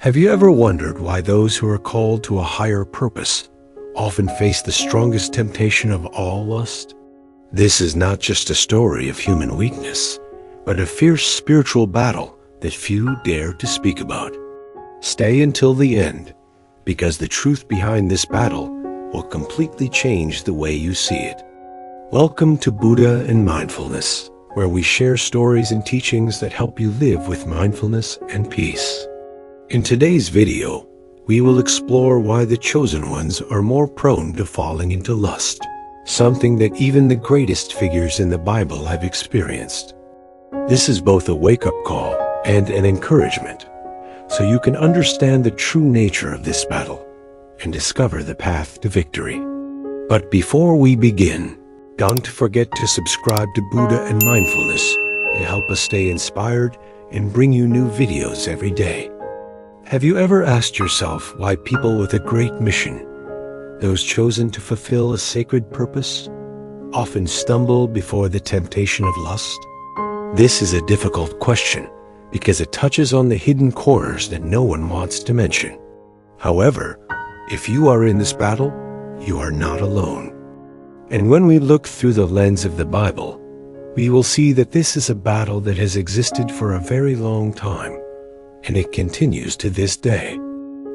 Have you ever wondered why those who are called to a higher purpose often face the strongest temptation of all, lust? This is not just a story of human weakness, but a fierce spiritual battle that few dare to speak about. Stay until the end, because the truth behind this battle will completely change the way you see it. Welcome to Buddha and Mindfulness, where we share stories and teachings that help you live with mindfulness and peace. In today's video, we will explore why the chosen ones are more prone to falling into lust, something that even the greatest figures in the Bible have experienced. This is both a wake-up call and an encouragement, so you can understand the true nature of this battle and discover the path to victory. But before we begin, don't forget to subscribe to Buddha and Mindfulness to help us stay inspired and bring you new videos every day. Have you ever asked yourself why people with a great mission, those chosen to fulfill a sacred purpose, often stumble before the temptation of lust? This is a difficult question because it touches on the hidden corners that no one wants to mention. However, if you are in this battle, you are not alone. And when we look through the lens of the Bible, we will see that this is a battle that has existed for a very long time, and it continues to this day.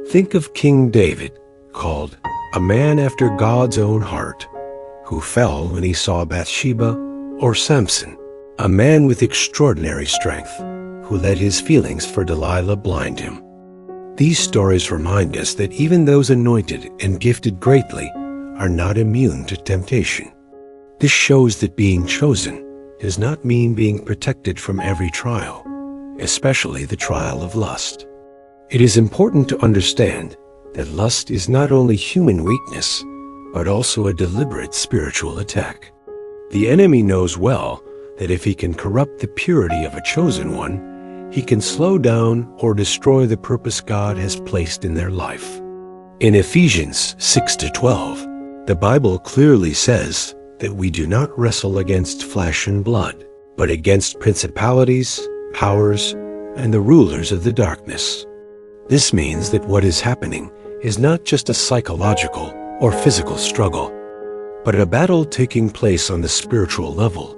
Think of King David, called a man after God's own heart, who fell when he saw Bathsheba, or Samson, a man with extraordinary strength, who let his feelings for Delilah blind him. These stories remind us that even those anointed and gifted greatly are not immune to temptation. This shows that being chosen does not mean being protected from every trial, especially the trial of lust. It is important to understand that lust is not only human weakness, but also a deliberate spiritual attack. The enemy knows well that if he can corrupt the purity of a chosen one, he can slow down or destroy the purpose God has placed in their life. In Ephesians 6-12, the Bible clearly says that we do not wrestle against flesh and blood, but against principalities, powers, and the rulers of the darkness. This means that what is happening is not just a psychological or physical struggle, but a battle taking place on the spiritual level,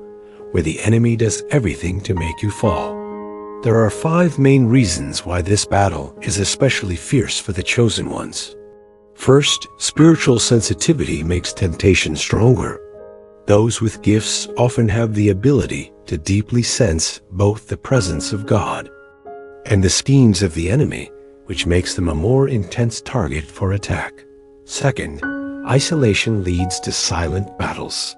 where the enemy does everything to make you fall. There are 5 main reasons why this battle is especially fierce for the chosen ones. First, spiritual sensitivity makes temptation stronger. Those with gifts often have the ability to deeply sense both the presence of God and the schemes of the enemy, which makes them a more intense target for attack. Second, isolation leads to silent battles.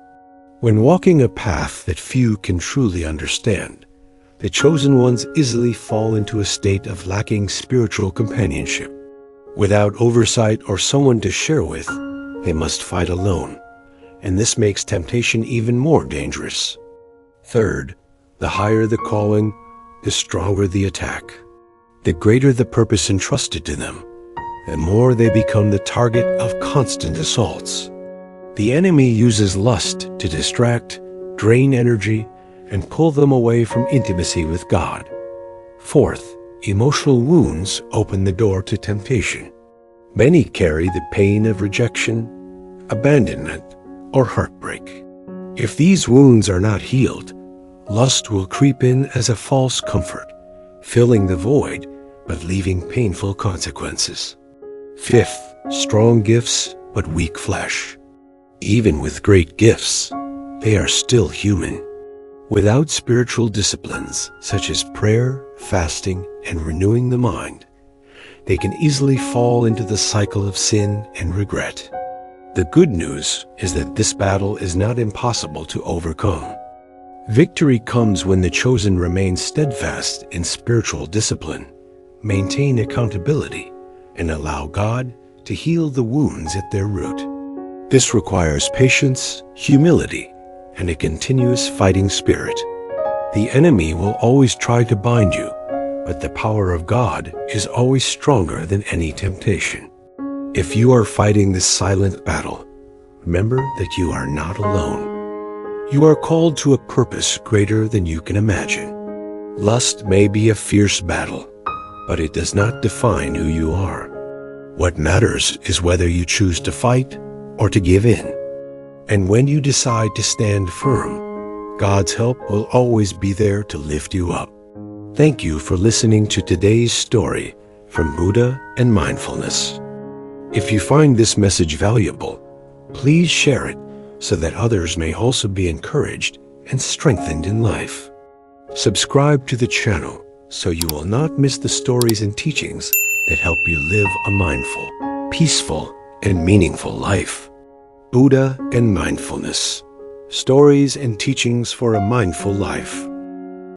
When walking a path that few can truly understand, the chosen ones easily fall into a state of lacking spiritual companionship. Without oversight or someone to share with, they must fight alone, and this makes temptation even more dangerous. Third, the higher the calling, the stronger the attack. The greater the purpose entrusted to them, the more they become the target of constant assaults. The enemy uses lust to distract, drain energy, and pull them away from intimacy with God. Fourth, emotional wounds open the door to temptation. Many carry the pain of rejection, abandonment, or heartbreak. If these wounds are not healed, lust will creep in as a false comfort, filling the void but leaving painful consequences. Fifth, strong gifts but weak flesh. Even with great gifts, they are still human. Without spiritual disciplines such as prayer, fasting, and renewing the mind, they can easily fall into the cycle of sin and regret. The good news is that this battle is not impossible to overcome. Victory comes when the chosen remain steadfast in spiritual discipline, maintain accountability, and allow God to heal the wounds at their root. This requires patience, humility, and a continuous fighting spirit. The enemy will always try to bind you, but the power of God is always stronger than any temptation. If you are fighting this silent battle, remember that you are not alone. You are called to a purpose greater than you can imagine. Lust may be a fierce battle, but it does not define who you are. What matters is whether you choose to fight or to give in. And when you decide to stand firm, God's help will always be there to lift you up. Thank you for listening to today's story from Buddha and Mindfulness. If you find this message valuable, please share it so that others may also be encouraged and strengthened in life. Subscribe to the channel so you will not miss the stories and teachings that help you live a mindful, peaceful, and meaningful life. Buddha and Mindfulness. Stories and teachings for a mindful life.